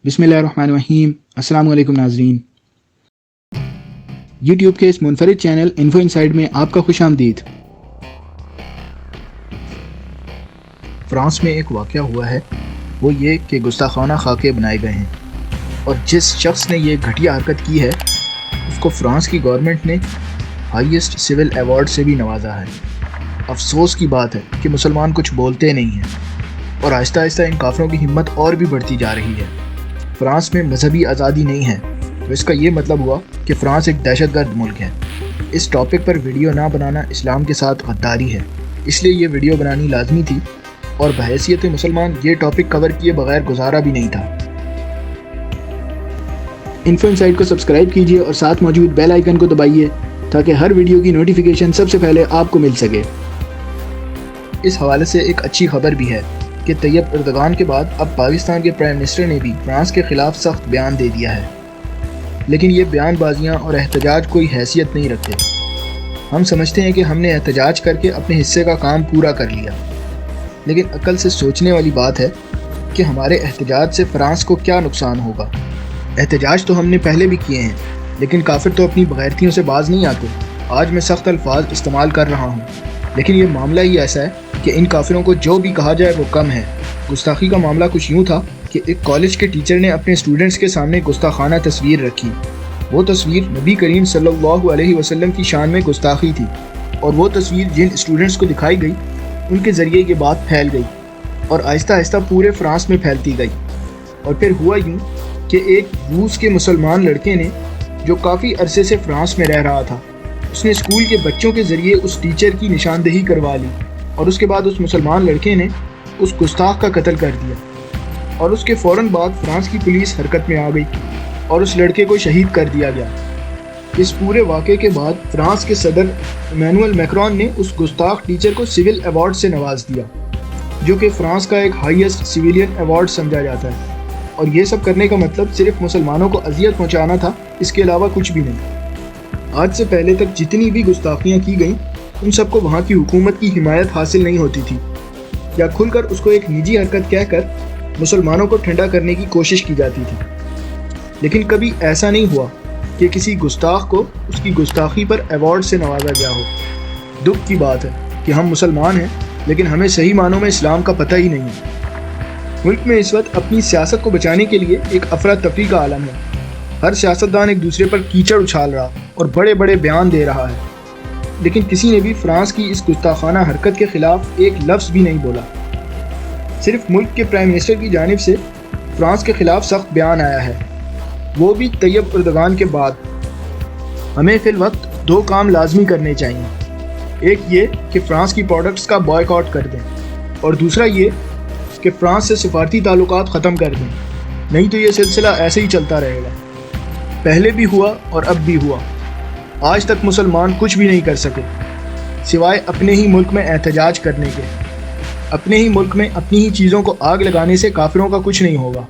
बिस्मिल्लाहिर्रहमानिर्रहीम। अस्सलाम वालेकुम नाज़रीन, यूट्यूब के इस मुनफरिद चैनल इन्फो इनसाइड में आपका खुशामदीद। फ्रांस में एक वाक़या हुआ है, वो ये कि गुस्ताखाना खाके बनाए गए हैं और जिस शख्स ने ये घटिया हरकत की है उसको फ्रांस की गवर्नमेंट ने हाईएस्ट सिविल अवार्ड से भी नवाजा है। अफसोस की बात है कि मुसलमान कुछ बोलते नहीं हैं और आहिस्ता आहिस्ता इन काफिरों की हिम्मत और भी बढ़ती जा रही है। फ्रांस में मजहबी आज़ादी नहीं है तो इसका ये मतलब हुआ कि फ़्रांस एक दहशतगर्द मुल्क है। इस टॉपिक पर वीडियो ना बनाना इस्लाम के साथ गद्दारी है, इसलिए ये वीडियो बनानी लाजमी थी और बहैसियत मुसलमान ये टॉपिक कवर किए बगैर गुजारा भी नहीं था। इन्फो इनसाइड को सब्सक्राइब कीजिए और साथ मौजूद बेल आइकन को दबाइए ताकि हर वीडियो की नोटिफिकेशन सबसे पहले आपको मिल सके। इस हवाले से एक अच्छी खबर भी है कि तैयब एर्दोगान के बाद अब पाकिस्तान के प्राइम मिनिस्टर ने भी फ्रांस के ख़िलाफ़ सख्त बयान दे दिया है, लेकिन ये बयानबाजियाँ और एहतजाज कोई हैसियत नहीं रखते। हम समझते हैं कि हमने एहतजाज करके अपने हिस्से का काम पूरा कर लिया, लेकिन अक्ल से सोचने वाली बात है कि हमारे एहतजाज से फ्रांस को क्या नुकसान होगा। एहतजाज तो हमने पहले भी किए हैं, लेकिन काफिर तो अपनी बगैरतियों से बाज नहीं आते। आज मैं सख्त अल्फाज इस्तेमाल कर रहा हूँ, लेकिन ये मामला ही ऐसा है कि इन काफिरों को जो भी कहा जाए वो कम है। गुस्ताखी का मामला कुछ यूँ था कि एक कॉलेज के टीचर ने अपने स्टूडेंट्स के सामने गुस्ताखाना तस्वीर रखी। वो तस्वीर नबी करीम सल्लल्लाहु अलैहि वसल्लम की शान में गुस्ताखी थी और वो तस्वीर जिन स्टूडेंट्स को दिखाई गई उनके ज़रिए ये बात फैल गई और आहिस्ता आहिस्ता पूरे फ्रांस में फैलती गई। और फिर हुआ यूँ कि एक रूस के मुसलमान लड़के ने, जो काफ़ी अरसे से फ्रांस में रह रहा था, उसने स्कूल के बच्चों के ज़रिए उस टीचर की निशानदेही करवा ली और उसके बाद उस मुसलमान लड़के ने उस गुस्ताख का कत्ल कर दिया और उसके फ़ौरन बाद फ्रांस की पुलिस हरकत में आ गई और उस लड़के को शहीद कर दिया गया। इस पूरे वाक़े के बाद फ्रांस के सदर इमैनुअल मैक्रोन ने उस गुस्ताख टीचर को सिविल अवार्ड से नवाज दिया, जो कि फ्रांस का एक हाईएस्ट सिविलियन अवार्ड समझा जाता है। और ये सब करने का मतलब सिर्फ मुसलमानों को अजियत पहुँचाना था, इसके अलावा कुछ भी नहीं। आज से पहले तक जितनी भी गुस्ताखियाँ की गईं उन सबको वहाँ की हुकूमत की हिमायत हासिल नहीं होती थी, या खुलकर उसको एक निजी हरकत कहकर मुसलमानों को ठंडा करने की कोशिश की जाती थी। लेकिन कभी ऐसा नहीं हुआ कि किसी गुस्ताख को उसकी गुस्ताखी पर अवार्ड से नवाजा गया हो। दुख की बात है कि हम मुसलमान हैं, लेकिन हमें सही मानों में इस्लाम का पता ही नहीं है। मुल्क में इस वक्त अपनी सियासत को बचाने के लिए एक अफरा तफरी का आलम है। हर सियासतदान एक दूसरे पर कीचड़ उछाल रहा और बड़े बड़े बयान दे रहा है, लेकिन किसी ने भी फ्रांस की इस गुस्ताखाना हरकत के खिलाफ एक लफ्ज़ भी नहीं बोला। सिर्फ मुल्क के प्राइम मिनिस्टर की जानिब से फ्रांस के खिलाफ सख्त बयान आया है, वो भी तैयब एर्दोगान के बाद। हमें फिल वक्त दो काम लाजमी करने चाहिए। एक ये कि फ़्रांस की प्रोडक्ट्स का बॉयकॉट कर दें और दूसरा ये कि फ़्रांस से सफारती ताल्लुकात ख़त्म कर दें, नहीं तो ये सिलसिला ऐसे ही चलता रहेगा। पहले भी हुआ और अब भी हुआ। आज तक मुसलमान कुछ भी नहीं कर सके सिवाय अपने ही मुल्क में एहतजाज करने के। अपने ही मुल्क में अपनी ही चीज़ों को आग लगाने से काफिरों का कुछ नहीं होगा।